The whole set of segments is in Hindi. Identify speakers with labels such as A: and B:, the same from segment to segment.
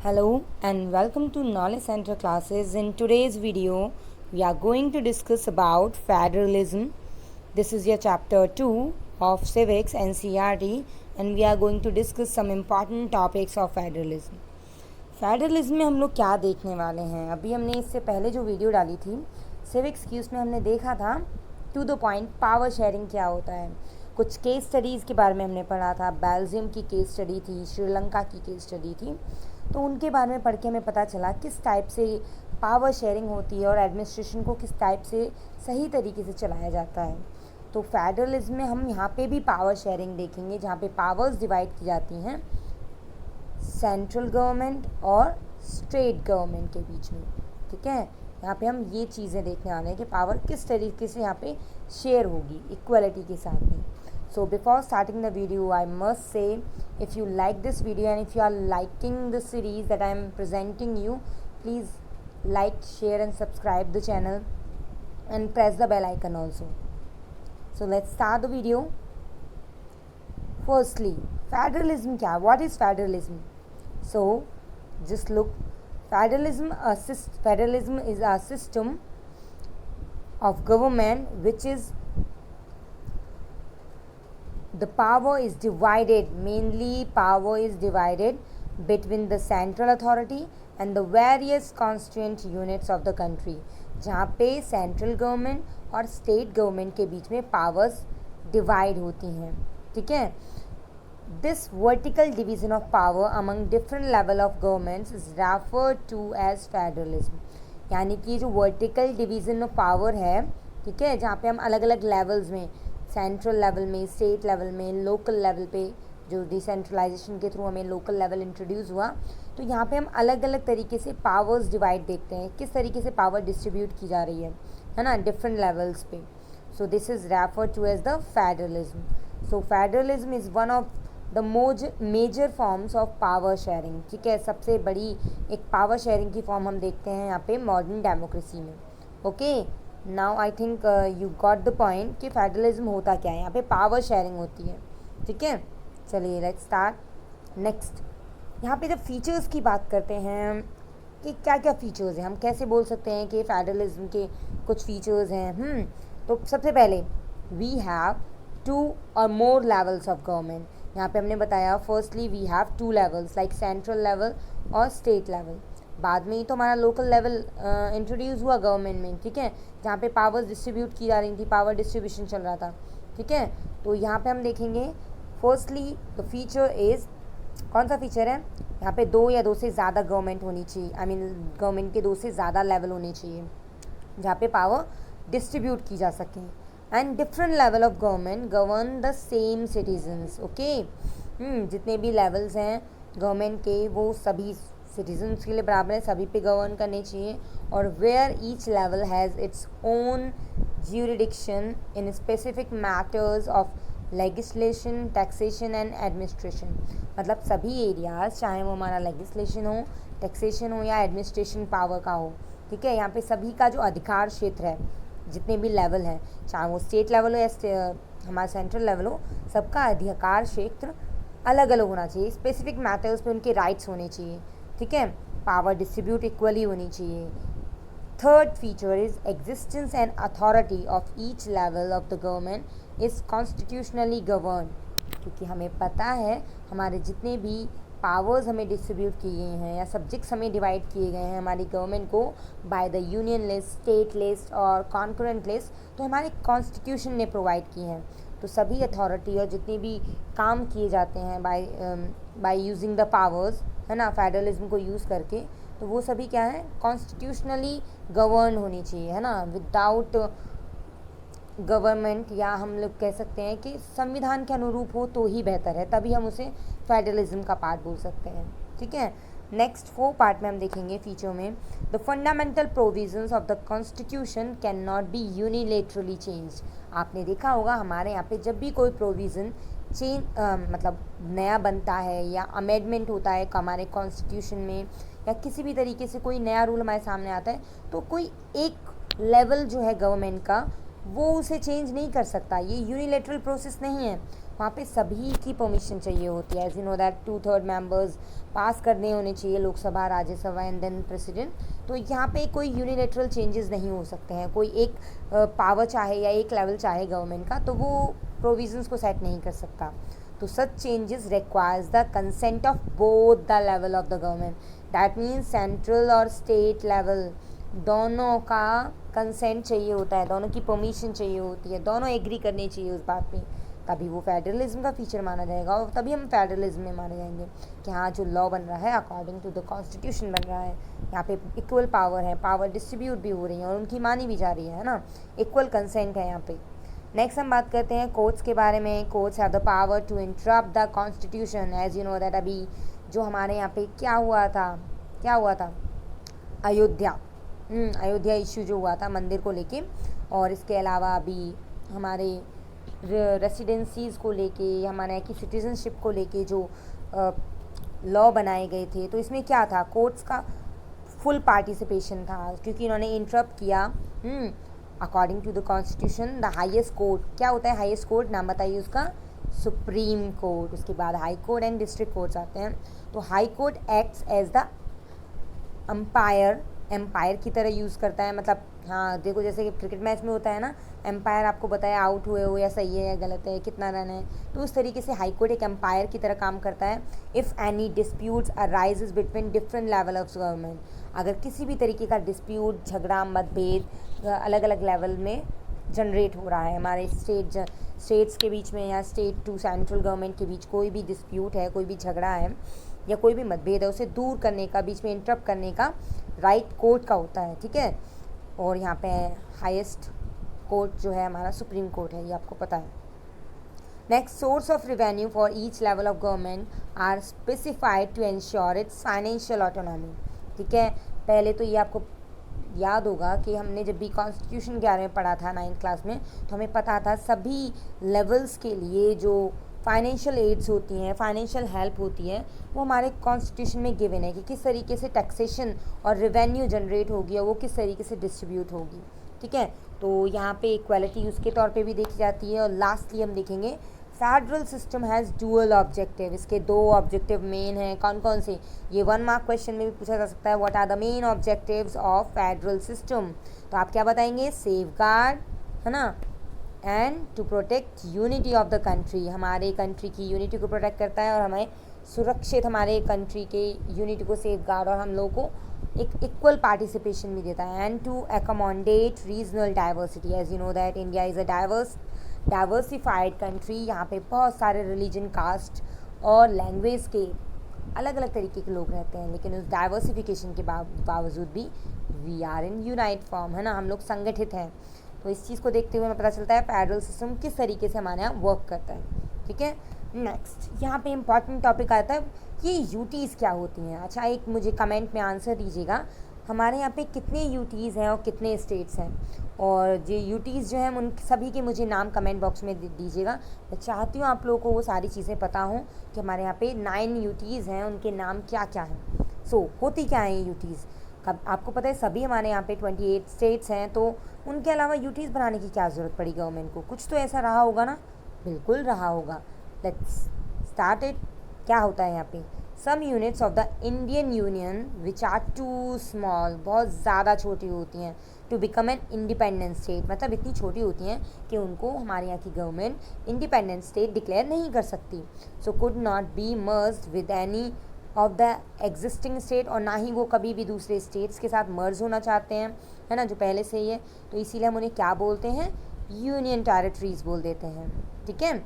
A: Hello and welcome to Knowledge Center classes. In today's video, we are going to discuss about federalism. This is your chapter 2 of Civics NCERT and we are going to discuss some important topics of federalism. Federalism में हम लोग क्या देखने वाले हैं? अभी हमने इससे पहले जो वीडियो डाली थी सिविक्स की, उसमें हमने देखा था to the point power sharing क्या होता है। कुछ केस स्टडीज़ के बारे में हमने पढ़ा था। बेल्जियम की केस स्टडी थी, श्रीलंका की केस स्टडी थी, तो उनके बारे में पढ़ के हमें पता चला किस टाइप से पावर शेयरिंग होती है और एडमिनिस्ट्रेशन को किस टाइप से सही तरीके से चलाया जाता है। तो फेडरलिज्म में हम यहाँ पे भी पावर शेयरिंग देखेंगे, जहाँ पे पावर्स डिवाइड की जाती हैं सेंट्रल गवर्नमेंट और स्टेट गवर्नमेंट के बीच में। ठीक है, यहाँ पे हम ये चीज़ें देखने वाले हैं कि पावर किस तरीके से यहाँ पे शेयर होगी इक्वलिटी के साथ में। So before starting the video, I must say, if you like this video and if you are liking the series that I am presenting you, please like, share and subscribe the channel and press the bell icon also. So let's start the video. Firstly, federalism क्या? What is federalism? So just look, federalism is a system of government which is the power is divided, mainly power is divided between the central authority and the various constituent units of the country, जहाँ पे सेंट्रल गवर्नमेंट और स्टेट गवर्नमेंट के बीच में पावर्स डिवाइड होती हैं। ठीक है, this vertical division of power among different level of governments is referred to as federalism. यानी कि जो वर्टिकल डिवीजन ऑफ पावर है, ठीक है, जहाँ पे हम अलग अलग लेवल्स में, सेंट्रल लेवल में, स्टेट लेवल में, लोकल लेवल पे, जो डिसेंट्रलाइजेशन के थ्रू हमें लोकल लेवल इंट्रोड्यूस हुआ, तो यहाँ पे हम अलग अलग तरीके से पावर्स डिवाइड देखते हैं, किस तरीके से पावर डिस्ट्रीब्यूट की जा रही है ना, डिफरेंट लेवल्स पे। So this is referred to as the federalism. So federalism is one of the major forms of power sharing. ठीक है, सबसे बड़ी एक पावर शेयरिंग की फॉर्म हम देखते हैं यहाँ पे मॉडर्न डेमोक्रेसी में। Okay, now I think you got the point कि फेडरलिज्म होता क्या है। यहाँ पे पावर शेयरिंग होती है। ठीक है, चलिए लेट्स स्टार्ट। नेक्स्ट, यहाँ पे जब फीचर्स की बात करते हैं कि क्या क्या फीचर्स हैं, हम कैसे बोल सकते हैं कि फेडरलिज्म के कुछ फीचर्स हैं। तो सबसे पहले वी हैव टू और मोर लेवल्स ऑफ गवर्नमेंट। यहाँ पे हमने बताया firstly we have two levels like central level और स्टेट लेवल। बाद में ही तो हमारा लोकल लेवल इंट्रोड्यूस हुआ गवर्नमेंट में। ठीक है, जहाँ पे पावर्स डिस्ट्रीब्यूट की जा रही थी, पावर डिस्ट्रीब्यूशन चल रहा था। ठीक है, तो यहाँ पे हम देखेंगे फर्स्टली द फीचर इज़, कौन सा फीचर है यहाँ पे, दो या दो से ज़्यादा गवर्नमेंट होनी चाहिए। आई मीन गवर्नमेंट के दो से ज़्यादा लेवल होने चाहिए जहाँ पे पावर डिस्ट्रीब्यूट की जा सके। And different level of government govern the same citizens. Okay, जितने भी लेवल्स हैं गवर्नमेंट के, वो सभी सिटीजन्स के लिए बराबर है, सभी पे गवर्न करने चाहिए। और where each level has its own jurisdiction in specific matters of legislation, taxation and administration. मतलब सभी एरियाज, चाहे वो हमारा लेगिस्लेशन हो, टैक्सेशन हो या एडमिनिस्ट्रेशन पावर का हो, ठीक है, यहाँ पे सभी का जो अधिकार क्षेत्र है, जितने भी लेवल हैं, चाहे वो स्टेट लेवल हो या हमारा सेंट्रल लेवल हो, सबका अधिकार क्षेत्र अलग अलग होना चाहिए। स्पेसिफिक मैटर्स पे उनके राइट्स होने चाहिए। ठीक है, पावर डिस्ट्रीब्यूट इक्वली होनी चाहिए। Third feature is existence and authority of each level of the government is constitutionally govern. क्योंकि हमें पता है हमारे जितने भी पावर्स हमें डिस्ट्रीब्यूट किए गए हैं या सब्जेक्ट्स हमें डिवाइड किए गए हैं हमारी गवर्नमेंट को by the union list, state list और कॉन्करेंट लिस्ट, तो हमारे कॉन्स्टिट्यूशन ने प्रोवाइड की हैं। तो सभी अथॉरिटी और जितने भी काम किए जाते हैं बाय यूजिंग द पावर्स, है ना, फेडरलिज्म को यूज़ करके, तो वो सभी क्या है, कॉन्स्टिट्यूशनली गवर्न होनी चाहिए, है ना, विदाउट गवर्नमेंट, या हम लोग कह सकते हैं कि संविधान के अनुरूप हो तो ही बेहतर है, तभी हम उसे फेडरलिज्म का पार्ट बोल सकते हैं। ठीक है, नेक्स्ट 4 पार्ट में हम देखेंगे फीचर में, the fundamental provisions of the constitution can not be unilaterally change. आपने देखा होगा हमारे यहाँ पे जब भी कोई प्रोविज़न मतलब नया बनता है या अमेंडमेंट होता है हमारे कॉन्स्टिट्यूशन में, या किसी भी तरीके से कोई नया रूल हमारे सामने आता है, तो कोई एक लेवल जो है गवर्नमेंट का, वो उसे चेंज नहीं कर सकता। ये यूनिलेटरल प्रोसेस नहीं है। वहाँ पे सभी की परमिशन चाहिए होती है। As you know that 2/3 members pass करने होने चाहिए, Lok Sabha, Rajya Sabha and then president. तो यहाँ पे कोई यूनिलेटरल चेंजेस नहीं हो सकते हैं। कोई एक पावर चाहे या एक लेवल चाहे गवर्नमेंट का, तो वो प्रोविजंस को सेट नहीं कर सकता। तो such changes requires the consent of both the level of the government. That means central और स्टेट लेवल दोनों का कंसेंट चाहिए होता है, दोनों की परमिशन चाहिए होती है, दोनों एग्री करने चाहिए उस बात पे, तभी वो फेडरलिज्म का फीचर माना जाएगा और तभी हम फेडरलिज्म में माने जाएंगे कि हाँ जो लॉ बन रहा है अकॉर्डिंग टू द कॉन्स्टिट्यूशन बन रहा है। यहाँ पे इक्वल पावर है, पावर डिस्ट्रीब्यूट भी हो रही है और उनकी मानी भी जा रही है ना, इक्वल कंसेंट है यहाँ पे। नेक्स्ट हम बात करते हैं कोर्ट्स के बारे में। Courts have the power to interpret the constitution. As you know that अभी जो हमारे यहाँ पे क्या हुआ था अयोध्या अयोध्या इशू जो हुआ था मंदिर को लेके, और इसके अलावा अभी हमारे रेसिडेंसीज़ को लेके, हमारे यहाँ की सिटीजनशिप को लेके जो लॉ बनाए गए थे, तो इसमें क्या था, कोर्ट्स का फुल पार्टिसिपेशन था क्योंकि इन्होंने इंटरप्ट किया। According to the constitution the highest court, क्या होता है हाईएस्ट कोर्ट, नाम बताइए उसका, सुप्रीम कोर्ट। उसके बाद high court and district courts आते हैं। तो high court acts as the umpire की तरह यूज़ करता है। मतलब हाँ देखो जैसे कि क्रिकेट मैच में होता है ना, एम्पायर आपको बताया आउट हुए हो या सही है या गलत है, कितना रन है, तो उस तरीके से हाई कोर्ट एक एम्पायर की तरह काम करता है। If any disputes arises between different level of government, अगर किसी भी तरीके का डिस्प्यूट, झगड़ा, मतभेद अलग अलग लेवल में जनरेट हो रहा है, हमारे स्टेट्स के बीच में या स्टेट टू सेंट्रल गवर्नमेंट के बीच कोई भी डिस्प्यूट है, कोई भी झगड़ा है या कोई भी मतभेद है, उसे दूर करने का, बीच में इंटरप्ट करने का राइट कोर्ट का होता है, ठीक है। और यहाँ पे हाईएस्ट कोर्ट जो है हमारा सुप्रीम कोर्ट है, ये आपको पता है। Next, source of revenue for each level of government are specified to ensure its financial autonomy, ठीक है। पहले तो ये आपको याद होगा कि हमने जब भी कॉन्स्टिट्यूशन के बारे में पढ़ा था 9th क्लास में, तो हमें पता था सभी लेवल्स के लिए जो फाइनेंशियल एड्स होती हैं, फाइनेंशियल हेल्प होती है, वो हमारे कॉन्स्टिट्यूशन में गिवन है कि किस तरीके से टैक्सेशन और रेवेन्यू जनरेट होगी और वो किस तरीके से डिस्ट्रीब्यूट होगी, ठीक है। तो यहाँ पे इक्वालिटी उसके तौर पे भी देखी जाती है। और लास्टली हम देखेंगे federal system has dual objective. इसके 2 ऑब्जेक्टिव मेन हैं, कौन कौन से, ये 1 मार्क क्वेश्चन में भी पूछा जा सकता है। What are the main objectives of federal system, तो आप क्या बताएंगे, सेफगार्ड, है ना, and to protect unity of the country, हमारे कंट्री की यूनिटी को प्रोटेक्ट करता है और हमें सुरक्षित, हमारे कंट्री के यूनिटी को सेफगार्ड और हम लोगों को एक इक्वल पार्टिसिपेशन भी देता है। And to accommodate regional diversity. As you know that India is a diversified country. यहाँ पे बहुत सारे रिलीजन, कास्ट और लैंग्वेज के अलग अलग तरीके के लोग रहते हैं, लेकिन उस डाइवर्सिफिकेशन के बावजूद भी we are in unite form, है ना, हम लोग संगठित हैं। तो इस चीज़ को देखते हुए हमें पता चलता है फेडरल सिस्टम किस तरीके से हमारे यहाँ वर्क करता है, ठीक है। नेक्स्ट यहाँ पे इम्पॉर्टेंट टॉपिक आता है, ये यूटीज़ क्या होती हैं। अच्छा, एक मुझे कमेंट में आंसर दीजिएगा, हमारे यहाँ पे कितने यूटीज़ हैं और कितने स्टेट्स हैं, और जो यूटीज़ जो हैं उन सभी के मुझे नाम कमेंट बॉक्स में दीजिएगा। मैं चाहती हूँ आप लोगों को वो सारी चीज़ें पता हों कि हमारे यहाँ पे 9 यूटीज़ हैं, उनके नाम क्या क्या हैं। होती क्या हैं यूटीज़, कब आपको पता है सभी हमारे यहाँ पे 28 स्टेट्स हैं, तो उनके अलावा यूटीज़ बनाने की क्या ज़रूरत पड़ी गवर्नमेंट को, कुछ तो ऐसा रहा होगा ना, बिल्कुल रहा होगा। Let's start it. क्या होता है यहाँ पे, some units of the Indian union which are too small, बहुत ज़्यादा छोटी होती हैं, to become an independent state, मतलब इतनी छोटी होती हैं कि उनको हमारे यहाँ की गवर्नमेंट इंडिपेंडेंट स्टेट डिक्लेयर नहीं कर सकती। So could not be merged with any of the existing state, और ना ही वो कभी भी दूसरे स्टेट्स के साथ मर्ज होना चाहते हैं, है ना, जो पहले से ही है। तो इसीलिए हम उन्हें क्या बोलते हैं, यूनियन टेरिटरीज बोल देते हैं, ठीक है।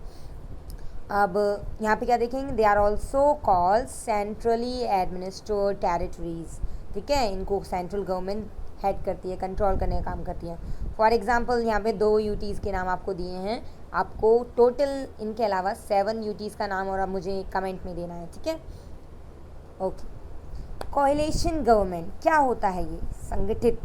A: अब यहाँ पे क्या देखेंगे, they are also called centrally administered territories, ठीक है। इनको सेंट्रल गवर्नमेंट हेड करती है, कंट्रोल करने का काम करती है। फॉर एग्जांपल यहाँ पे 2 यूटीज़ के नाम आपको दिए हैं, आपको टोटल इनके अलावा 7 यूटीज़ का नाम और अब मुझे कमेंट में देना है, ठीक है। ओके, कोएलिशन गवर्नमेंट क्या होता है, ये संगठित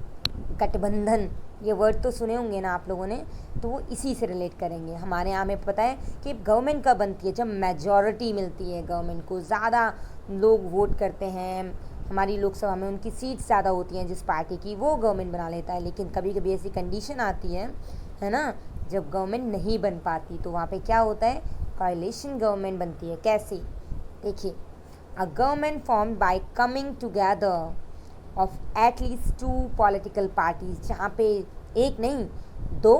A: गठबंधन, ये वर्ड तो सुने होंगे ना आप लोगों ने, तो वो इसी से रिलेट करेंगे। हमारे यहाँ में पता है कि गवर्नमेंट कब बनती है, जब मेजॉरिटी मिलती है गवर्नमेंट को, ज़्यादा लोग वोट करते हैं, हमारी लोकसभा में उनकी सीट्स ज़्यादा होती हैं जिस पार्टी की, वो गवर्नमेंट बना लेता है। लेकिन कभी कभी ऐसी कंडीशन आती है ना, जब गवर्नमेंट नहीं बन पाती, तो वहाँ पे क्या होता है, कोएलिशन गवर्नमेंट बनती है। कैसे? देखिए, a government formed by coming together of at least 2 political parties, जहाँ पे एक नहीं 2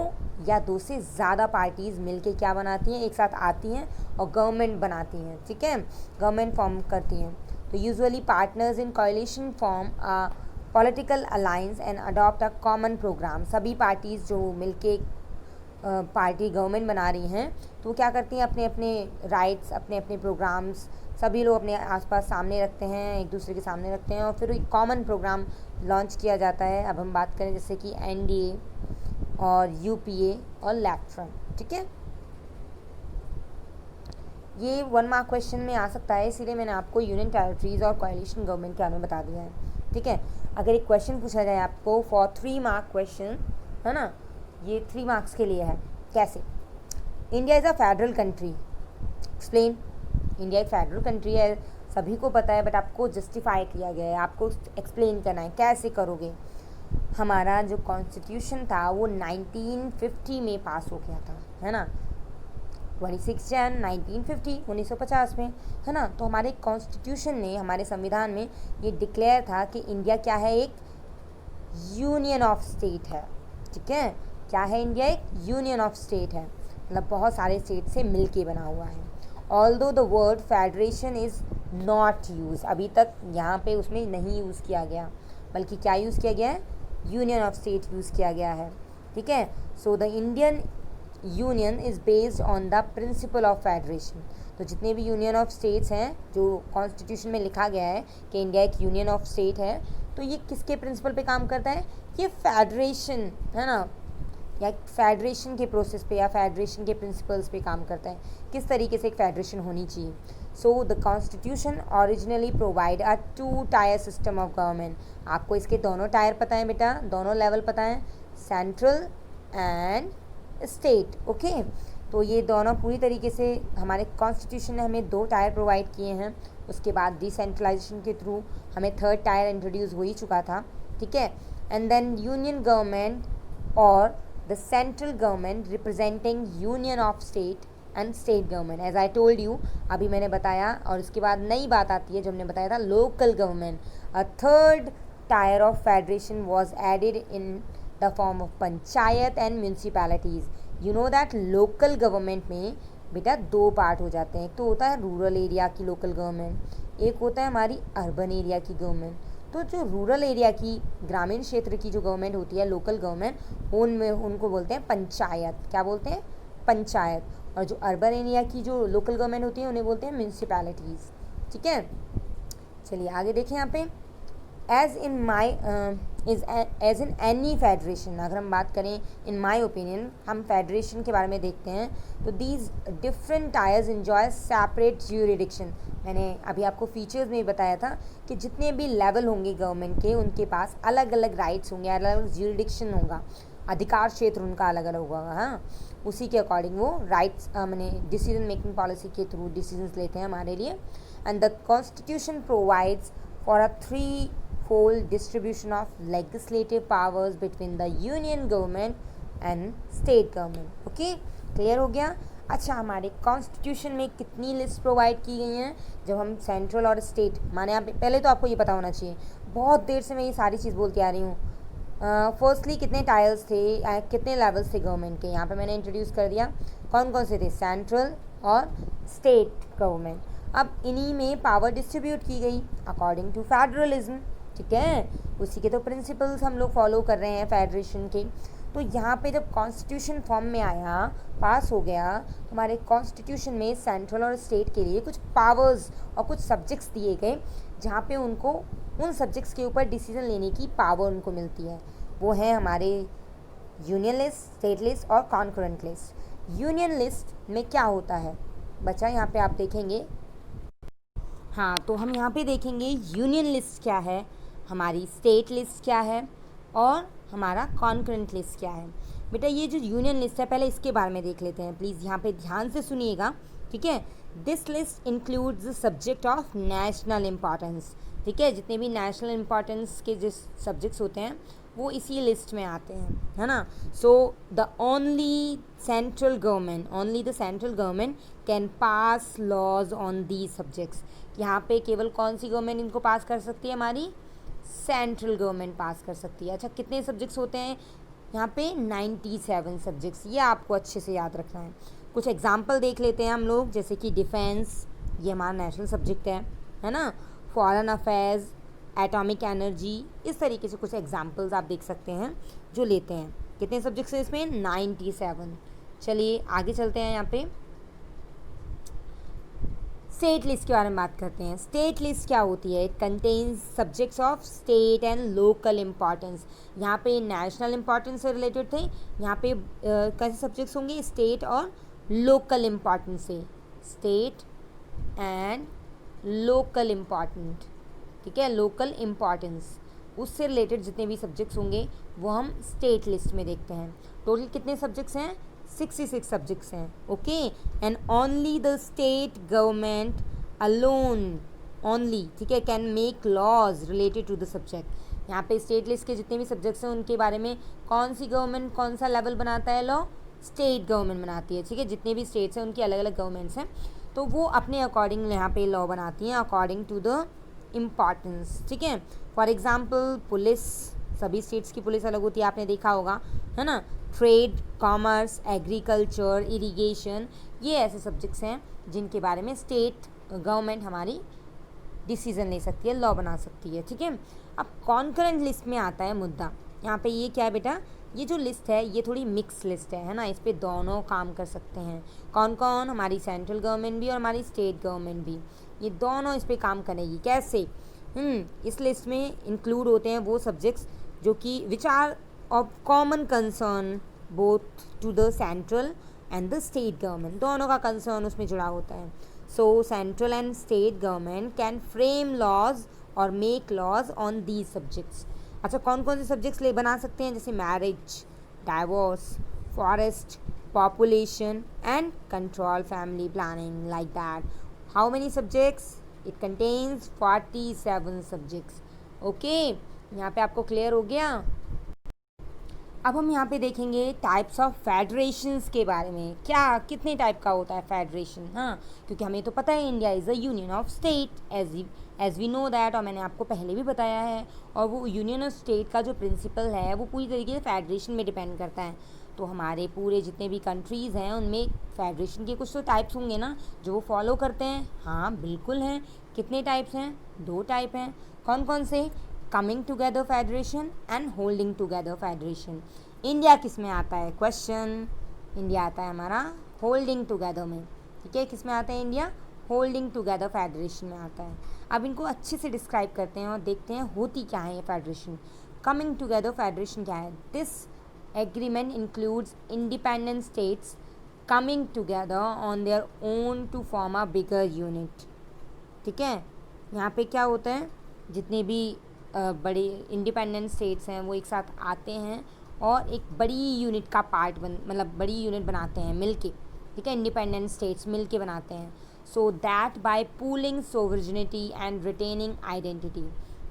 A: या 2 से ज़्यादा पार्टीज़ मिलके क्या बनाती हैं, एक साथ आती हैं और गवर्नमेंट बनाती हैं। ठीक है, गवर्नमेंट फॉर्म करती हैं। तो usually partners in coalition form a political alliance and adopt a common program. सभी पार्टीज़ जो मिलके पार्टी गवर्नमेंट बना रही हैं तो वो क्या करती हैं, अपने अपने राइट्स, अपने अपने प्रोग्राम्स सभी लोग अपने आसपास सामने रखते हैं, एक दूसरे के सामने रखते हैं और फिर एक कॉमन प्रोग्राम लॉन्च किया जाता है। अब हम बात करें जैसे कि एनडीए और यूपीए और लेफ्ट फ्रंट। ठीक है, ये 1 मार्क क्वेश्चन में आ सकता है, इसीलिए मैंने आपको यूनियन टेरिटरीज और कोएलिशन गवर्नमेंट के बारे में बता दिया है। ठीक है, अगर एक क्वेश्चन पूछा जाए आपको फॉर 3 मार्क क्वेश्चन, है ना, ये 3 मार्क्स के लिए है। कैसे? India is a federal country. Explain. India एक फेडरल कंट्री है, सभी को पता है, बट आपको जस्टिफाई किया गया है, आपको एक्सप्लेन करना है। कैसे करोगे? हमारा जो कॉन्स्टिट्यूशन था वो 1950 में पास हो गया था, है ना, 26 जन 1950 1950 में, है ना। तो हमारे कॉन्स्टिट्यूशन ने, हमारे संविधान में ये डिक्लेयर था कि इंडिया क्या है, एक यूनियन ऑफ स्टेट है। ठीक है, क्या है? इंडिया एक यूनियन ऑफ स्टेट है, मतलब बहुत सारे स्टेट से मिल के बना हुआ है। Although the word federation is not use, अभी तक यहाँ पे उसमें नहीं यूज़ किया गया, बल्कि क्या यूज़ किया गया है, यूनियन ऑफ स्टेट यूज़ किया गया है। ठीक है, so the Indian union is based on the principle of federation. तो जितने भी यूनियन ऑफ स्टेट्स हैं जो कॉन्स्टिट्यूशन में लिखा गया है कि इंडिया एक यूनियन ऑफ स्टेट है, तो ये किसके प्रिंसिपल पे काम करता है, ये फेडरेशन, है ना, या फेडरेशन के प्रोसेस पे या फेडरेशन के प्रिंसिपल्स पे काम करता है, किस तरीके से एक फेडरेशन होनी चाहिए। So the constitution originally provide a 2 tier system of government. आपको इसके दोनों टायर पता है बेटा, दोनों लेवल पता है, सेंट्रल एंड स्टेट। ओके, तो ये दोनों पूरी तरीके से हमारे कॉन्स्टिट्यूशन ने हमें 2 टायर प्रोवाइड किए हैं। उसके बाद डिसेंट्रलाइजेशन के थ्रू हमें 3rd टायर इंट्रोड्यूस हो ही चुका था। ठीक है, एंड देन यूनियन गवर्नमेंट और the central government representing union of state and state government, as I told you, अभी मैंने बताया। और उसके बाद नई बात आती है जो हमने बताया था, local government. A 3rd tier of federation was added in the form of panchayat and municipalities. You know that local government में बेटा 2 पार्ट हो जाते हैं। एक तो होता है रूरल एरिया की लोकल गवर्नमेंट, एक होता है हमारी अर्बन एरिया की गवर्नमेंट। तो जो रूरल एरिया की, ग्रामीण क्षेत्र की जो गवर्नमेंट होती है, लोकल गवर्नमेंट, उनमें उनको बोलते हैं पंचायत। क्या बोलते हैं? पंचायत। और जो अर्बन एरिया की जो लोकल गवर्नमेंट होती है उन्हें बोलते हैं म्यूनसिपैलिटीज़। ठीक है, चलिए आगे देखें यहाँ पे। एज इन एनी फेडरेशन, अगर हम बात करें इन माई ओपिनियन, हम फेडरेशन के बारे में देखते हैं, तो these different tyres enjoy separate jurisdiction. मैंने अभी आपको फीचर्स में बताया था कि जितने भी लेवल होंगे गवर्नमेंट के, उनके पास अलग अलग राइट्स होंगे, अलग अलग ज्यूरिडिक्शन होगा, अधिकार क्षेत्र उनका अलग अलग होगा। हाँ, उसी के अकॉर्डिंग वो राइट्स मैंने डिसीजन मेकिंग पॉलिसी के थ्रू डिसीजंस लेते हैं हमारे लिए। And the constitution provides for a 3-fold distribution of legislative powers between the union government and state government। Okay, clear हो गया। अच्छा, हमारे कॉन्स्टिट्यूशन में कितनी लिस्ट प्रोवाइड की गई हैं? जब हम सेंट्रल और स्टेट माने, आप पहले तो आपको ये पता होना चाहिए, बहुत देर से मैं ये सारी चीज़ बोलती आ रही हूँ। फर्स्टली कितने टायर्स थे, कितने लेवल्स थे गवर्नमेंट के, यहाँ पे मैंने इंट्रोड्यूस कर दिया। कौन कौन से थे? सेंट्रल और स्टेट गवर्नमेंट। अब इन्हीं में पावर डिस्ट्रीब्यूट की गई अकॉर्डिंग टू फेडरलिज्म। ठीक है, उसी के तो प्रिंसिपल्स हम लोग फॉलो कर रहे हैं फेडरेशन के। तो यहाँ पे जब कॉन्स्टिट्यूशन फॉर्म में आया, पास हो गया, तो हमारे कॉन्स्टिट्यूशन में सेंट्रल और स्टेट के लिए कुछ पावर्स और कुछ सब्जेक्ट्स दिए गए, जहाँ पे उनको उन सब्जेक्ट्स के ऊपर डिसीजन लेने की पावर उनको मिलती है। वो है हमारे यूनियन लिस्ट, स्टेट लिस्ट और कॉन्करेंट लिस्ट। यूनियन लिस्ट में क्या होता है बच्चा, यहाँ पे आप देखेंगे। हाँ, तो हम यहाँ पे देखेंगे यूनियन लिस्ट क्या है, हमारी स्टेट लिस्ट क्या है और हमारा कॉन्करेंट लिस्ट क्या है। बेटा ये जो यूनियन लिस्ट है, पहले इसके बारे में देख लेते हैं, प्लीज़ यहाँ पे ध्यान से सुनिएगा। ठीक है, this list includes the subject of national importance. ठीक है, जितने भी नेशनल इम्पॉर्टेंस के जिस सब्जेक्ट्स होते हैं वो इसी लिस्ट में आते हैं, है ना। So the only central government can pass laws on these subjects. यहाँ पे केवल कौन सी गवर्नमेंट इनको पास कर सकती है? हमारी सेंट्रल गवर्नमेंट पास कर सकती है। अच्छा, कितने सब्जेक्ट्स होते हैं यहाँ पे? 97 सब्जेक्ट्स। ये आपको अच्छे से याद रखना है। कुछ एग्जाम्पल देख लेते हैं हम लोग, जैसे कि डिफेंस, ये हमारा नेशनल सब्जेक्ट है ना। फॉरेन अफेयर्स, एटॉमिक एनर्जी, इस तरीके से कुछ एग्जाम्पल्स आप देख सकते हैं जो लेते हैं। कितने सब्जेक्ट्स हैं इसमें? 97। चलिए आगे चलते हैं। यहाँ पे स्टेट लिस्ट के बारे में बात करते हैं। स्टेट लिस्ट क्या होती है? It contains subjects of state and local importance. यहाँ पे नेशनल इम्पॉर्टेंस से रिलेटेड थे, यहाँ पे कैसे सब्जेक्ट्स होंगे? स्टेट और लोकल इम्पॉर्टेंस से, स्टेट एंड लोकल इम्पॉर्टेंट, ठीक है, लोकल इम्पॉर्टेंस, उससे रिलेटेड जितने भी सब्जेक्ट्स होंगे वो हम स्टेट लिस्ट में देखते हैं। टोटल कितने सब्जेक्ट्स हैं? 66 सब्जेक्ट्स हैं। Okay, and only the state government alone only, ठीक है, can make laws related to the subject. यहाँ पे स्टेट लिस्ट के जितने भी सब्जेक्ट्स हैं उनके बारे में कौन सी गवर्नमेंट कौन सा लेवल बनाता है? लॉ स्टेट गवर्नमेंट बनाती है, ठीक है। जितने भी स्टेट्स हैं उनकी अलग अलग गवर्नमेंट्स हैं, तो वो अपने अकॉर्डिंग यहाँ पे लॉ बनाती हैं अकॉर्डिंग टू द इम्पॉर्टेंस, ठीक है। फॉर एग्जाम्पल पुलिस, सभी स्टेट्स की पुलिस अलग होती है, आपने देखा होगा, है ना। ट्रेड, कॉमर्स, एग्रीकल्चर, इरिगेशन, ये ऐसे सब्जेक्ट्स हैं जिनके बारे में स्टेट गवर्नमेंट हमारी डिसीजन ले सकती है, लॉ बना सकती है, ठीक है। अब कॉन्करेंट लिस्ट में आता है मुद्दा। यहाँ पे ये क्या है बेटा? ये जो लिस्ट है ये थोड़ी मिक्स लिस्ट है ना। इस पे दोनों काम कर सकते हैं। कौन कौन? हमारी सेंट्रल गवर्नमेंट भी और हमारी स्टेट गवर्नमेंट भी, ये दोनों इस पे काम करेगी। कैसे? इस लिस्ट में इंक्लूड होते हैं वो सब्जेक्ट्स जो कि which are of common concern both to the central and the state government, दोनों का कंसर्न उसमें जुड़ा होता है। So central and state government can frame laws और make laws on these subjects. अच्छा, कौन कौन से सब्जेक्ट्स ले बना सकते हैं? जैसे marriage, divorce, forest, population and control, family planning, like that. How many subjects? It contains 47 subjects. Okay, यहाँ पे आपको क्लियर हो गया। अब हम यहाँ पे देखेंगे टाइप्स ऑफ फेडरेशंस के बारे में। क्या कितने टाइप का होता है फेडरेशन? हाँ, क्योंकि हमें तो पता है India is a union of state as we know that, और मैंने आपको पहले भी बताया है। और वो यूनियन ऑफ स्टेट का जो प्रिंसिपल है वो पूरी तरीके से फेडरेशन में डिपेंड करता है। तो हमारे पूरे जितने भी कंट्रीज़ हैं उनमें फेडरेशन के कुछ तो टाइप्स होंगे ना जो वो फॉलो करते हैं। हाँ बिल्कुल हैं। कितने टाइप्स हैं? 2 टाइप हैं। कौन कौन से? Coming together federation and holding together federation. India किस में आता है? क्वेश्चन, इंडिया आता है हमारा होल्डिंग टुगेदर में, ठीक है। किस में आता है इंडिया? होल्डिंग टुगेदर फेडरेशन में आता है। अब इनको अच्छे से डिस्क्राइब करते हैं और देखते हैं होती क्या है ये फेडरेशन। कमिंग टुगेदर फेडरेशन क्या है? This agreement includes independent states coming together on their own to form a bigger unit, ठीक है। यहाँ पे क्या होता है? जितने भी बड़े इंडिपेंडेंट स्टेट्स हैं वो एक साथ आते हैं और एक बड़ी यूनिट का पार्ट मतलब बड़ी यूनिट बनाते हैं मिलके, ठीक है। इंडिपेंडेंट स्टेट्स मिलके बनाते हैं। So that bye pooling sovereignty and retaining identity,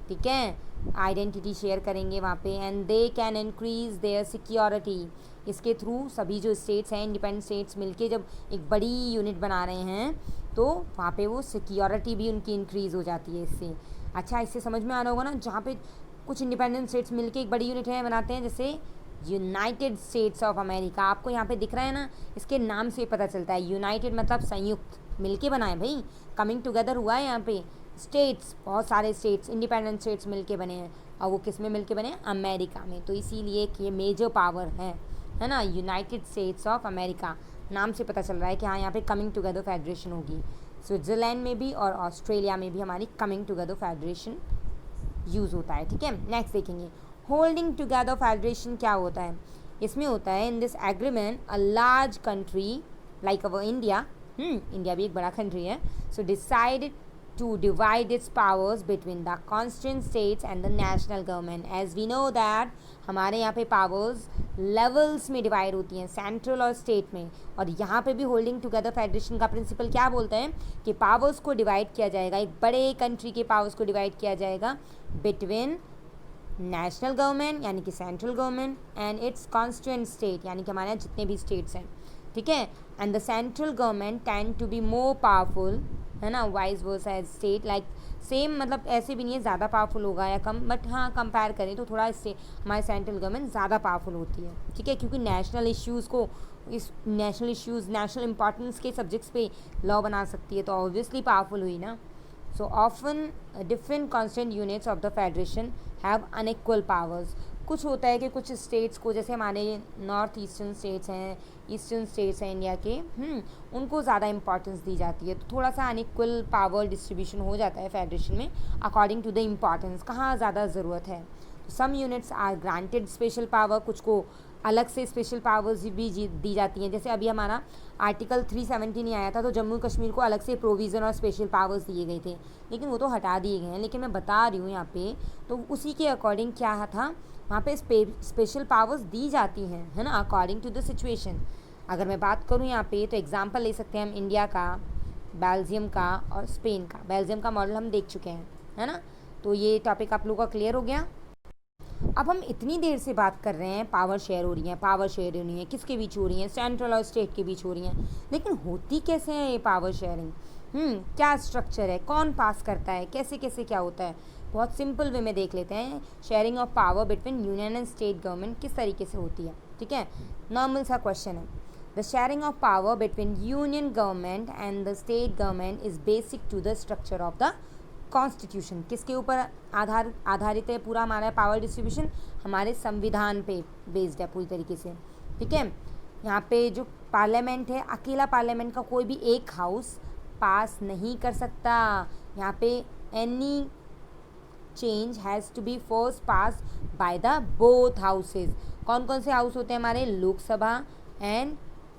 A: ठीक है, आइडेंटिटी शेयर करेंगे वहाँ पे। And they can increase their security. इसके थ्रू सभी जो स्टेट्स हैं इंडिपेंडेंट स्टेट्स मिलके जब एक बड़ी यूनिट बना रहे हैं तो वहाँ पे वो सिक्योरिटी भी उनकी इंक्रीज़ हो जाती है इससे। अच्छा, इससे समझ में आ रहा होगा ना, जहाँ पे कुछ इंडिपेंडेंट स्टेट्स मिलके एक बड़ी यूनिट है बनाते हैं, जैसे यूनाइटेड स्टेट्स ऑफ अमेरिका, आपको यहाँ पे दिख रहा है ना, इसके नाम से पता चलता है। यूनाइटेड मतलब संयुक्त, मिलके बनाए भाई, कमिंग टुगेदर हुआ है यहाँ पे। स्टेट्स, बहुत सारे स्टेट्स, इंडिपेंडेंट स्टेट्स मिलके बने हैं, और वो किस में मिलके बने हैं? अमेरिका में। तो इसीलिए कि ये मेजर पावर है ना, यूनाइटेड स्टेट्स ऑफ अमेरिका, नाम से पता चल रहा है कि हाँ यहाँ पे कमिंग टुगेदर फेडरेशन होगी। स्विट्ज़रलैंड में भी और ऑस्ट्रेलिया में भी हमारी कमिंग टुगेदर फेडरेशन यूज़ होता है, ठीक है। नेक्स्ट देखेंगे होल्डिंग टुगेदर फेडरेशन क्या होता है। इसमें होता है in this agreement a large country like our India, India भी एक बड़ा कंट्री है, सो decided to divide its powers between the constituent states and the national government. As we know that हमारे यहाँ पे पावर्स लेवल्स में डिवाइड होती हैं, सेंट्रल और स्टेट में। और यहाँ पे भी होल्डिंग टुगेदर फेडरेशन का प्रिंसिपल क्या बोलता है कि पावर्स को डिवाइड किया जाएगा, एक बड़े कंट्री के पावर्स को डिवाइड किया जाएगा बिटवीन नेशनल गवर्नमेंट यानी कि central government and it's constituent state यानी कि हमारे यहाँ जितने भी स्टेट्स हैं, ठीक है। And the central government tend to be more powerful, है ना, vice versa as state, like same, मतलब ऐसे भी नहीं है ज़्यादा पावरफुल होगा या कम, बट हाँ कंपेयर करें तो थोड़ा इससे हमारी सेंट्रल गवर्नमेंट ज़्यादा पावरफुल होती है, ठीक है, क्योंकि नेशनल इश्यूज़ को, इस नेशनल इश्यूज़, नेशनल इंपॉर्टेंस के सब्जेक्ट्स पे लॉ बना सकती है, तो ऑब्वियसली पावरफुल हुई ना। So often different constituent units of the federation have unequal powers. कुछ होता है कि कुछ स्टेट्स को, जैसे हमारे नॉर्थ ईस्टर्न स्टेट्स हैं, ईस्टर्न स्टेट्स हैं इंडिया के, उनको ज़्यादा इंपॉर्टेंस दी जाती है, तो थोड़ा सा अनइक्वल पावर डिस्ट्रीब्यूशन हो जाता है फेडरेशन में अकॉर्डिंग टू द इम्पॉर्टेंस, कहाँ ज़्यादा ज़रूरत है। Some units are granted special power, कुछ को अलग से स्पेशल पावर्स भी दी जाती हैं। जैसे अभी हमारा आर्टिकल 370 नहीं आया था, तो जम्मू कश्मीर को अलग से प्रोविज़न और स्पेशल पावर्स दिए गए थे, लेकिन वो तो हटा दिए गए हैं। लेकिन मैं बता रही हूँ यहाँ पे, तो उसी के अकॉर्डिंग क्या था, वहाँ पे स्पेशल पावर्स दी जाती हैं, है ना, अकॉर्डिंग टू द सिचुएशन। अगर मैं बात करूँ यहाँ पे, तो एग्जांपल ले सकते हैं हम इंडिया का, बेल्जियम का और स्पेन का। बेल्जियम का मॉडल हम देख चुके हैं, है ना, तो ये टॉपिक आप लोगों का क्लियर हो गया। अब हम इतनी देर से बात कर रहे हैं पावर शेयर हो रही है, पावर शेयर हो रही है, किसके बीच हो रही है, सेंट्रल और स्टेट के बीच हो रही हैं, लेकिन होती कैसे है ये पावर शेयरिंग, क्या स्ट्रक्चर है, कौन पास करता है, कैसे कैसे क्या होता है। बहुत सिंपल वे में देख लेते हैं, sharing of power between union and state government किस तरीके से होती है, ठीक है। नॉर्मल सा क्वेश्चन है, the sharing of power between union government and the state government is basic to the structure of the constitution. किसके ऊपर आधारित है पूरा हमारा पावर डिस्ट्रीब्यूशन, हमारे संविधान पे बेस्ड है पूरी तरीके से, ठीक है। यहाँ पे जो पार्लियामेंट है, अकेला पार्लियामेंट का कोई भी एक हाउस पास नहीं कर सकता। यहाँ पे any change has to be first pass by the both houses. कौन कौन से हाउस होते हैं हमारे, लोकसभा एंड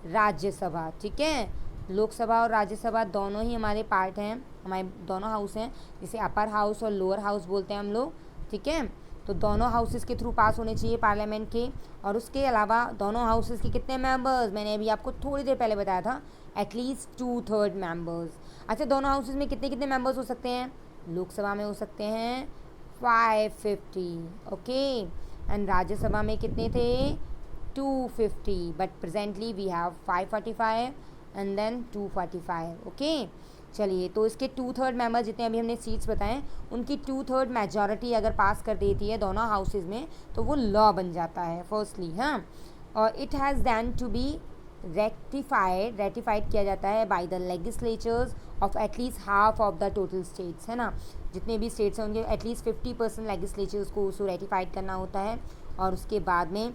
A: राज्यसभा, ठीक है। लोकसभा और राज्यसभा दोनों ही हमारे पार्ट हैं, हमारे दोनों हाउस हैं, जिसे अपर हाउस और लोअर हाउस बोलते हैं हम लोग, ठीक है। तो दोनों हाउसेस के थ्रू पास होने चाहिए पार्लियामेंट के, और उसके अलावा दोनों हाउसेस के कितने मेंबर्स, मैंने अभी आपको थोड़ी देर पहले बताया था, एटलीस्ट 2/3 मेंबर्स। अच्छा, दोनों हाउसेस में कितने कितने मेंबर्स हो सकते हैं, लोकसभा में हो सकते हैं 550, ओके, एंड राज्यसभा में कितने थे 250, but presently we have 545 and then 245, okay. चलिए, तो इसके 2/3 मेंबर जितने अभी हमने सीट्स बताएं, उनकी 2/3 मेजॉरिटी अगर पास कर देती है दोनों हाउसेज में, तो वो लॉ बन जाता है फर्स्टली, हाँ। और it has then to be ratified किया जाता है by the legislatures of at least half of the total states, है ना। जितने भी स्टेट्स हैं उनके एटलीस्ट 50% लेजिस्लेचर्स को उसको रेटिफाइड करना होता है। और उसके बाद में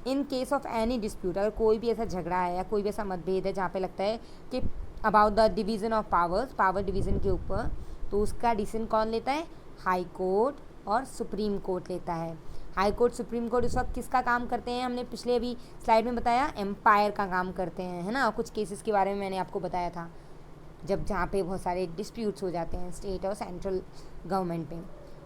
A: in case of any dispute, अगर कोई भी ऐसा झगड़ा है या कोई भी ऐसा मतभेद है जहाँ पे लगता है कि about the division of powers, power division के ऊपर, तो उसका डिसीजन कौन लेता है, हाई कोर्ट और सुप्रीम कोर्ट लेता है। हाई कोर्ट, सुप्रीम कोर्ट इस वक्त किसका काम करते हैं, हमने पिछले अभी स्लाइड में बताया, एम्पायर का काम करते हैं, है ना। कुछ केसेस के बारे में मैंने आपको बताया था, जब जहाँ पे बहुत सारे डिस्प्यूट्स हो जाते हैं स्टेट और सेंट्रल गवर्नमेंट पे।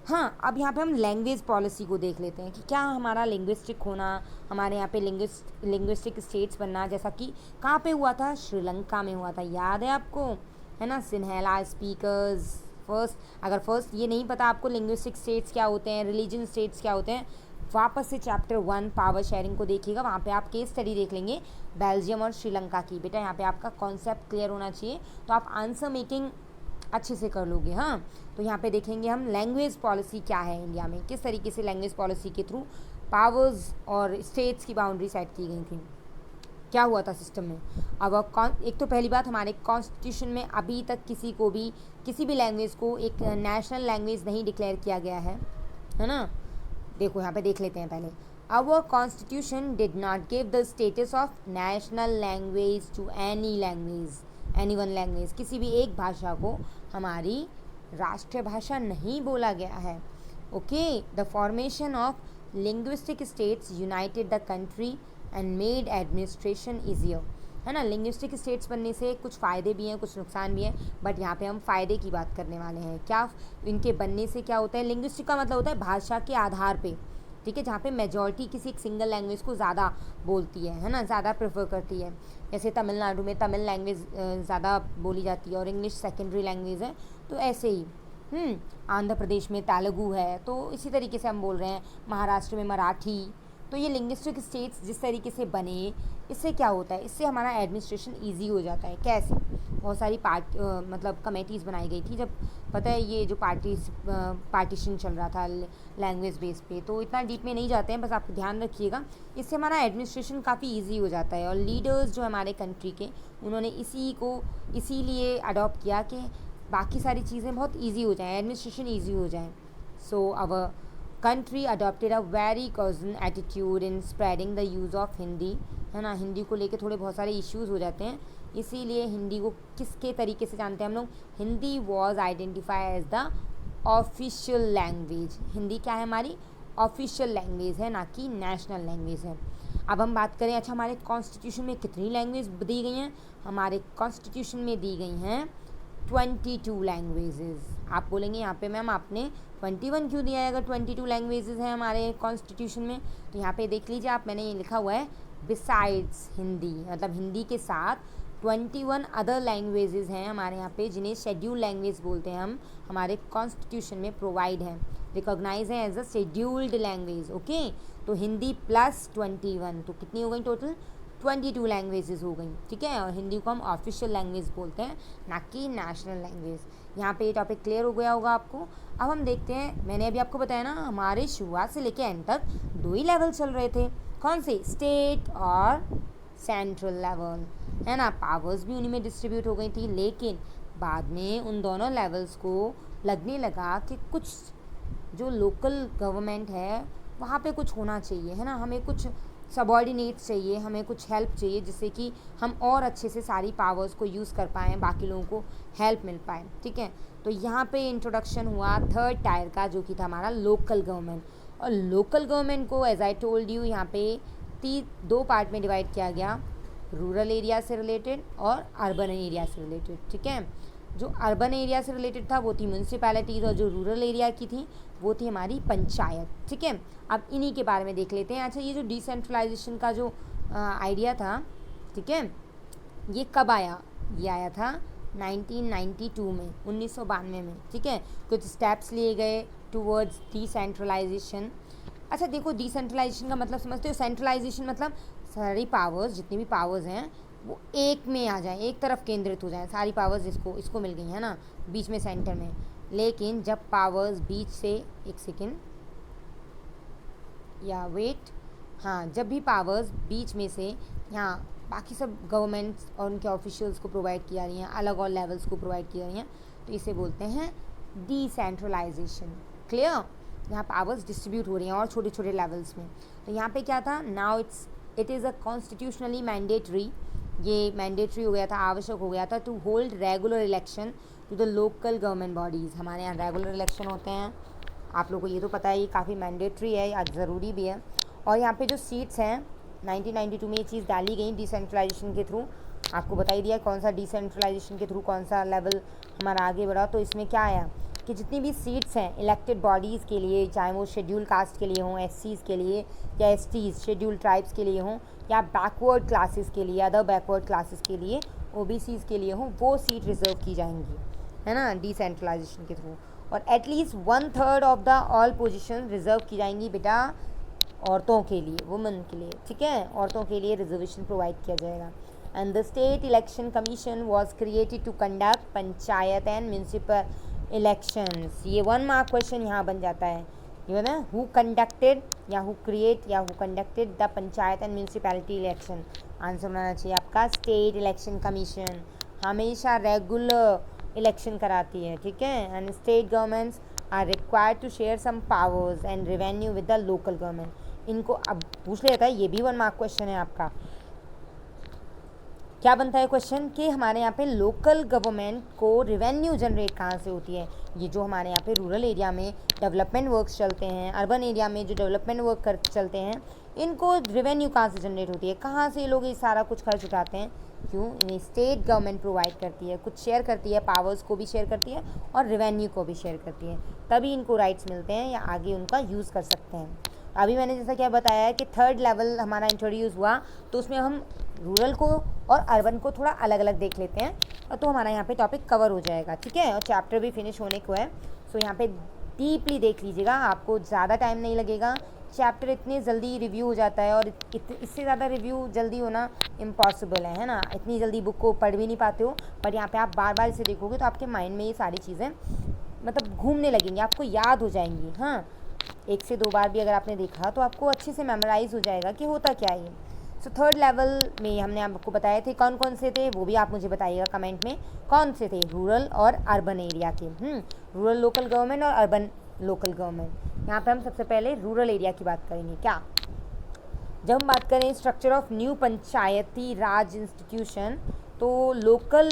A: हाँ, अब यहाँ पे हम लैंग्वेज पॉलिसी को देख लेते हैं कि क्या हमारा लिंग्विस्टिक होना, हमारे यहाँ पे लिंग्विस्टिक स्टेट्स बनना, जैसा कि कहाँ पे हुआ था, श्रीलंका में हुआ था, याद है आपको, है ना। सिन्हेला स्पीकर्स फर्स्ट, अगर फर्स्ट ये नहीं पता आपको लिंग्विस्टिक स्टेट्स क्या होते हैं, रिलीजन स्टेट्स क्या होते हैं, वापस से चैप्टर 1 पावर शेयरिंग को देखिएगा, वहाँ पे आप केस स्टडी देख लेंगे बेल्जियम और श्रीलंका की। बेटा यहाँ पे आपका कॉन्सेप्ट क्लियर होना चाहिए, तो आप आंसर मेकिंग अच्छे से कर लोगे, हाँ। तो यहाँ पे देखेंगे हम लैंग्वेज पॉलिसी क्या है इंडिया में, किस तरीके से लैंग्वेज पॉलिसी के थ्रू पावर्स और स्टेट्स की बाउंड्री सेट की गई थी, क्या हुआ था सिस्टम में। अब एक तो पहली बात, हमारे कॉन्स्टिट्यूशन में अभी तक किसी भी लैंग्वेज को एक नेशनल लैंग्वेज नहीं डिक्लेयर किया गया है ना। देखो यहाँ पे देख लेते हैं पहले, our constitution did not give the status of national language to any one language, किसी भी एक भाषा को हमारी राष्ट्रीय भाषा नहीं बोला गया है, okay. The formation of linguistic states United the country and made administration easier, है ना। लिंग्विस्टिक स्टेट्स बनने से कुछ फ़ायदे भी हैं, कुछ नुकसान भी हैं, बट यहाँ पे हम फ़ायदे की बात करने वाले हैं। क्या इनके बनने से क्या होता है, लिंग्विस्टिक का मतलब होता है भाषा के आधार पे, ठीक है, जहाँ पे मेजॉरिटी किसी एक सिंगल लैंग्वेज को ज़्यादा बोलती है ना, ज़्यादा प्रेफर करती है। जैसे तमिलनाडु में तमिल लैंग्वेज ज़्यादा बोली जाती है और इंग्लिश सेकेंडरी लैंग्वेज है, तो ऐसे ही आंध्र प्रदेश में तेलुगु है, तो इसी तरीके से हम बोल रहे हैं। महाराष्ट्र में मराठी। तो ये लिंग्विस्टिक स्टेट्स जिस तरीके से बने, इससे क्या होता है, इससे हमारा एडमिनिस्ट्रेशन इजी हो जाता है। कैसे? बहुत सारी मतलब कमेटीज़ बनाई गई थी जब, पता है ये जो पार्टीशन चल रहा था लैंग्वेज बेस पे। तो इतना डीप में नहीं जाते हैं, बस आप ध्यान रखिएगा। इससे हमारा एडमिनिस्ट्रेशन काफ़ी इजी हो जाता है। और लीडर्स जो हमारे कंट्री के, उन्होंने इसीलिए अडॉप्ट किया कि बाकी सारी चीज़ें बहुत ईजी हो जाएँ, एडमिनिस्ट्रेशन ईजी हो जाए। So our country adopted a very कॉजन attitude in spreading the use of Hindi, है ना। हिंदी को लेके थोड़े बहुत सारे इश्यूज़ हो जाते हैं, इसीलिए हिंदी को किसके तरीके से जानते हैं हम लोग? Hindi was identify as the official language. Hindi क्या है? हमारी ऑफिशियल लैंग्वेज है, ना कि नेशनल लैंग्वेज है। अब हम बात करें, अच्छा हमारे कॉन्स्टिट्यूशन में कितनी लैंग्वेज दी गई हैं? हमारे कॉन्स्टिट्यूशन में दी गई हैं 22 लैंग्वेजेस। आप बोलेंगे यहाँ पे मैम आपने 21 क्यों दिया है अगर 22 लैंग्वेजेस हैं हमारे कॉन्स्टिट्यूशन में? तो यहाँ पे देख लीजिए आप, मैंने ये लिखा हुआ है बिसाइड्स हिंदी, मतलब हिंदी के साथ 21 अदर लैंग्वेजेस हैं हमारे यहाँ पे, जिन्हें शेड्यूल लैंग्वेज बोलते हैं हम, हमारे कॉन्स्टिट्यूशन में प्रोवाइड हैं, रिकॉग्नाइज है as a scheduled language. Okay, तो हिंदी प्लस 21, तो कितनी हो गई टोटल? 22 लैंग्वेजेस हो गई, ठीक है। और हिंदी को हम ऑफिशियल लैंग्वेज बोलते हैं, ना कि नेशनल लैंग्वेज। यहाँ पे ये टॉपिक क्लियर हो गया होगा आपको। अब हम देखते हैं, मैंने अभी आपको बताया ना, हमारे शुरुआत से लेकर एंड तक 2 ही लेवल चल रहे थे। कौन से? स्टेट और सेंट्रल लेवल, है ना। पावर्स भी उन्हीं में डिस्ट्रीब्यूट हो गई थी, लेकिन बाद में उन दोनों लेवल्स को लगने लगा कि कुछ जो लोकल गवर्नमेंट है वहाँ पे कुछ होना चाहिए, है ना। हमें कुछ सबॉर्डिनेट्स चाहिए, हमें कुछ हेल्प चाहिए, जिससे कि हम और अच्छे से सारी पावर्स को यूज़ कर पाएँ, बाकी लोगों को हेल्प मिल पाए, ठीक है। तो यहाँ पे इंट्रोडक्शन हुआ 3rd टायर का, जो कि था हमारा लोकल गवर्नमेंट। और लोकल गवर्नमेंट को एज आई टोल्ड यू, यहाँ पे 2 पार्ट में डिवाइड किया गया, रूरल एरिया से रिलेटेड और अर्बन एरिया से रिलेटेड, ठीक है। जो अर्बन एरिया से रिलेटेड था वो थी म्यूनसिपैलिटीज़, और जो रूरल एरिया की थी वो थी हमारी पंचायत, ठीक है। अब इन्हीं के बारे में देख लेते हैं। अच्छा, ये जो डिसेंट्रलाइजेशन का जो आइडिया था, ठीक है, ये कब आया? ये आया था 1992 में, 1992 में, ठीक है। कुछ स्टेप्स लिए गए टूवर्ड्स डिसेंट्रलाइजेशन। अच्छा देखो, डिसेंट्रलाइजेशन का मतलब समझते हो? सेंट्रलाइजेशन मतलब सारी पावर्स, जितनी भी पावर्स हैं वो एक में आ जाए, एक तरफ केंद्रित हो जाए, सारी पावर्स इसको मिल गई, है ना, बीच में सेंटर में। लेकिन जब पावर्स बीच से, एक सेकेंड या वेट, हाँ, जब भी पावर्स बीच में से यहाँ बाकी सब गवर्नमेंट्स और उनके ऑफिशियल्स को प्रोवाइड की जा रही हैं, अलग और लेवल्स को प्रोवाइड की जा रही हैं, तो इसे बोलते हैं डिसेंट्रलाइजेशन। क्लियर? यहाँ पावर्स डिस्ट्रीब्यूट हो रही हैं और छोटे छोटे लेवल्स में। तो यहाँ पे क्या था? Now it is a constitutionally mandatory, ये मैंडेटरी हो गया था, आवश्यक हो गया था, to hold regular election to the local government bodies. हमारे यहाँ रेगुलर इलेक्शन होते हैं, आप लोगों को ये तो पता है, ये काफ़ी मैंडेटरी है या ज़रूरी भी है। और यहाँ पे जो सीट्स हैं 1992 में ये चीज़ डाली गई डिसेंट्रलाइजेशन के थ्रू। आपको बता ही दिया कौन सा डिसेंट्रलाइजेशन के थ्रू कौन सा लेवल हमारा आगे बढ़ा। तो इसमें क्या आया कि जितनी भी सीट्स हैं इलेक्टेड बॉडीज़ के लिए, चाहे वो शेड्यूल कास्ट के लिए हों, SCs के लिए, या STs शेड्यूल ट्राइब्स के लिए हों, या बैकवर्ड क्लासेस के लिए, अदर बैकवर्ड क्लासेस के लिए, OBCs के लिए हों, वो सीट रिजर्व की जाएंगी, है ना, डिसेंट्रलाइजेशन के थ्रू। और at least 1/3 of the all position reserve की जाएंगी बेटा औरतों के लिए, वुमेन के लिए, ठीक है, औरतों के लिए रिजर्वेशन प्रोवाइड किया जाएगा। And the state election commission was created to conduct panchayat and municipal elections. ये 1 मार्क क्वेश्चन यहाँ बन जाता है, ये ना, हु कंडक्टेड या हु क्रिएट या who conducted the panchayat and municipality election. Answer बनाना चाहिए आपका स्टेट इलेक्शन कमीशन। हमेशा रेगुलर इलेक्शन कराती है, ठीक है। And state governments are required to share some powers and revenue with the local government. इनको अब पूछ लेता है, ये भी 1 मार्क क्वेश्चन है आपका। क्या बनता है क्वेश्चन कि हमारे यहाँ पे लोकल गवर्नमेंट को रेवेन्यू जनरेट कहाँ से होती है? ये जो हमारे यहाँ पे रूरल एरिया में डेवलपमेंट वर्क्स चलते हैं, अर्बन एरिया में जो डेवलपमेंट वर्क चलते हैं, इनको रेवेन्यू कहाँ से जनरेट होती है? कहाँ से ये लोग ये सारा कुछ खर्च उठाते हैं? क्यों? इन्हें स्टेट गवर्नमेंट प्रोवाइड करती है, कुछ शेयर करती है, पावर्स को भी शेयर करती है और रेवेन्यू को भी शेयर करती है, तभी इनको राइट्स मिलते हैं या आगे उनका यूज़ कर सकते हैं। अभी मैंने जैसा क्या बताया है कि 3rd लेवल हमारा इंट्रोड्यूस हुआ, तो उसमें हम रूरल को और अर्बन को थोड़ा अलग अलग देख लेते हैं, और तो हमारा यहाँ पे टॉपिक कवर हो जाएगा, ठीक है। और चैप्टर भी फिनिश होने को है। सो यहाँ पे डीपली देख लीजिएगा, आपको ज़्यादा टाइम नहीं लगेगा। चैप्टर इतने जल्दी रिव्यू हो जाता है, और इससे ज़्यादा रिव्यू जल्दी होना इम्पॉसिबल है ना। इतनी जल्दी बुक को पढ़ भी नहीं पाते हो, पर यहाँ पे आप बार बार इसे देखोगे तो आपके माइंड में ये सारी चीज़ें मतलब घूमने लगेंगी, आपको याद हो जाएंगी। हाँ, 1 से 2 बार भी अगर आपने देखा तो आपको अच्छे से मेमोराइज़ हो जाएगा कि होता क्या है। सो थर्ड लेवल में हमने आपको बताए थे कौन कौन से थे, वो भी आप मुझे बताइएगा कमेंट में कौन से थे, रूरल और अर्बन एरिया के। रूरल लोकल गवर्नमेंट और अर्बन लोकल गवर्नमेंट। यहाँ पे हम सबसे पहले रूरल एरिया की बात करेंगे। क्या, जब हम बात करें structure of new Panchayati Raj institution, तो लोकल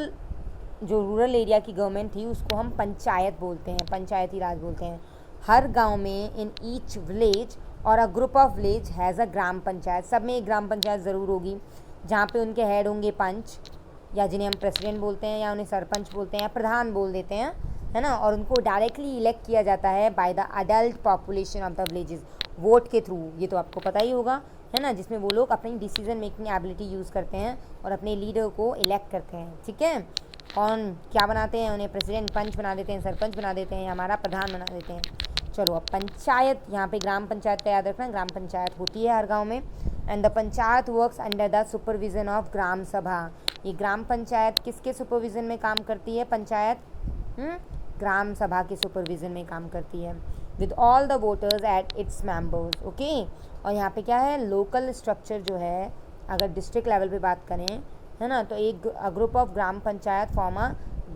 A: जो रूरल एरिया की गवर्नमेंट थी उसको हम पंचायत बोलते हैं, पंचायती राज बोलते हैं। हर गांव में इन each village or a group of village has a gram panchayat, सब में एक ग्राम पंचायत ज़रूर होगी, जहाँ पे उनके हेड होंगे पंच, या जिन्हें हम प्रेसिडेंट बोलते हैं, या उन्हें सरपंच बोलते हैं, या प्रधान बोल देते हैं, है ना। और उनको डायरेक्टली इलेक्ट किया जाता है by the adult population of the villages, vote के थ्रू। ये तो आपको पता ही होगा, है ना, जिसमें वो लोग अपनी डिसीजन मेकिंग एबिलिटी यूज़ करते हैं और अपने लीडर को इलेक्ट करते हैं। ठीक है, कौन क्या बनाते हैं, उन्हें प्रेसिडेंट पंच बना देते हैं, सरपंच बना देते हैं, हमारा प्रधान बना देते हैं। चलो, अब पंचायत, यहाँ पे ग्राम पंचायत का याद रखना, ग्राम पंचायत होती है हर गांव में। And the panchayat works under the supervision of gram sabha. ये ग्राम पंचायत किसके सुपरविजन में काम करती है? पंचायत ग्राम सभा के सुपरविजन में काम करती है, with all the voters at its members. Okay, और यहाँ पे क्या है, लोकल स्ट्रक्चर जो है, अगर डिस्ट्रिक्ट लेवल पे बात करें, है ना, तो एक group of gram panchayat form a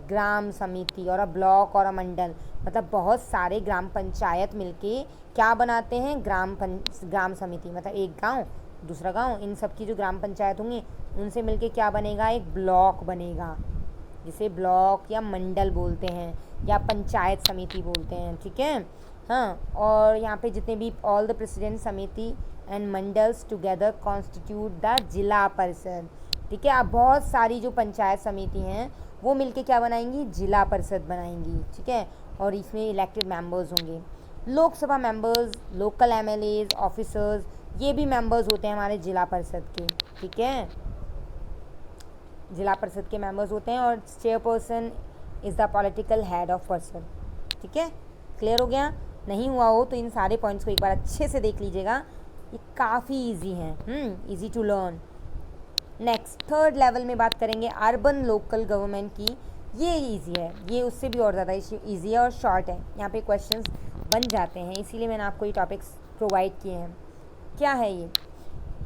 A: gram samiti, or a block और अ मंडल, मतलब बहुत सारे ग्राम पंचायत मिलके क्या बनाते हैं, ग्राम समिति। मतलब एक गांव, दूसरा गांव, इन सब की जो ग्राम पंचायत होंगी उनसे मिलके क्या बनेगा, एक ब्लॉक बनेगा, जिसे ब्लॉक या मंडल बोलते हैं, या पंचायत समिति बोलते हैं। ठीक है, हाँ, और यहाँ पे जितने भी ऑल द प्रेसिडेंट समिति and mandals together constitute the जिला परिषद। ठीक है, अब बहुत सारी जो पंचायत समिति हैं वो मिलके क्या बनाएंगी, जिला परिषद बनाएंगी। ठीक है, और इसमें इलेक्टेड मेंबर्स होंगे, Lok Sabha members, local MLAs, officers, ये भी मेंबर्स होते हैं हमारे जिला परिषद के। ठीक है, जिला परिषद के मेंबर्स होते हैं, और chairperson is the political head of person. ठीक है, क्लियर हो गया? नहीं हुआ हो तो इन सारे पॉइंट्स को एक बार अच्छे से देख लीजिएगा, ये काफ़ी ईजी हैं, easy to learn. Next third level में बात करेंगे अर्बन लोकल गवर्नमेंट की। ये इजी है, ये उससे भी और ज़्यादा इजी है और शॉर्ट है, यहाँ पे क्वेश्चंस बन जाते हैं, इसीलिए मैंने आपको ये टॉपिक्स प्रोवाइड किए हैं। क्या है ये?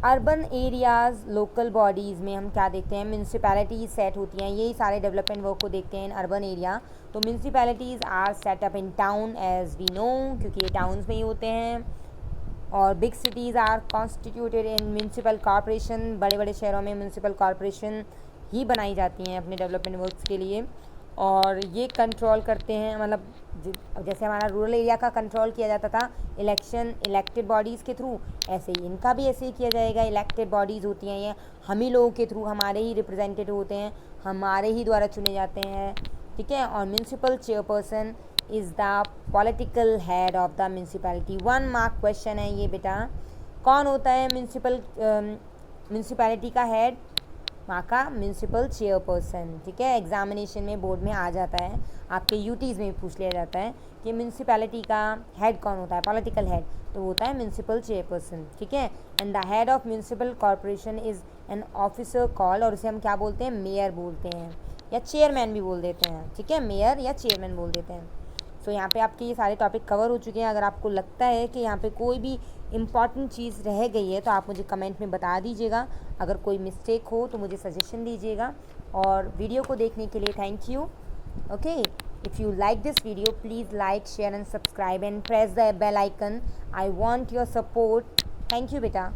A: अर्बन एरियाज़ लोकल बॉडीज़ में हम क्या देखते हैं, म्यूनसिपैलिटीज़ सेट होती हैं, यही सारे डेवलपमेंट वर्क को देखते हैं इन अर्बन एरिया। तो municipalities are set up in town as we know, क्योंकि ये टाउन्स में ही होते हैं। और big cities are constituted in municipal corporation, बड़े बड़े शहरों में म्यूनसिपल कॉरपोरेशन ही बनाई जाती हैं अपने डेवलपमेंट वर्क्स के लिए, और ये कंट्रोल करते हैं, मतलब जैसे हमारा रूरल एरिया का कंट्रोल किया जाता था इलेक्शन इलेक्टेड बॉडीज़ के थ्रू, ऐसे ही इनका भी ऐसे ही किया जाएगा। इलेक्टेड बॉडीज़ होती हैं, ये हम ही लोगों के थ्रू, हमारे ही रिप्रेजेंटेटिव होते हैं, हमारे ही द्वारा चुने जाते हैं। ठीक है, और municipal chairperson is the political head of the municipality. 1 mark question है ये बेटा, कौन होता है म्यूनसिपैलिटी का हेड? वहाँ का म्यूनसिपल चेयरपर्सन। ठीक है, एग्जामिनेशन में बोर्ड में आ जाता है, आपके यूटीज़ में पूछ लिया जाता है कि म्यूनसिपैलिटी का हेड कौन होता है, पॉलिटिकल हेड, तो वो होता है म्यूनसिपल चेयरपर्सन। ठीक है, and the head of municipal corporation is an officer called, और उसे हम क्या बोलते हैं, मेयर बोलते हैं, या चेयरमैन भी बोल देते हैं। ठीक है, मेयर या चेयरमैन बोल देते हैं। तो यहाँ पे आपके ये सारे टॉपिक कवर हो चुके हैं। अगर आपको लगता है कि यहाँ पे कोई भी इम्पॉर्टेंट चीज़ रह गई है तो आप मुझे कमेंट में बता दीजिएगा, अगर कोई मिस्टेक हो तो मुझे सजेशन दीजिएगा। और वीडियो को देखने के लिए thank you. Okay, if you like this video please like, share and subscribe and press the bell icon. I want your support. Thank you बेटा।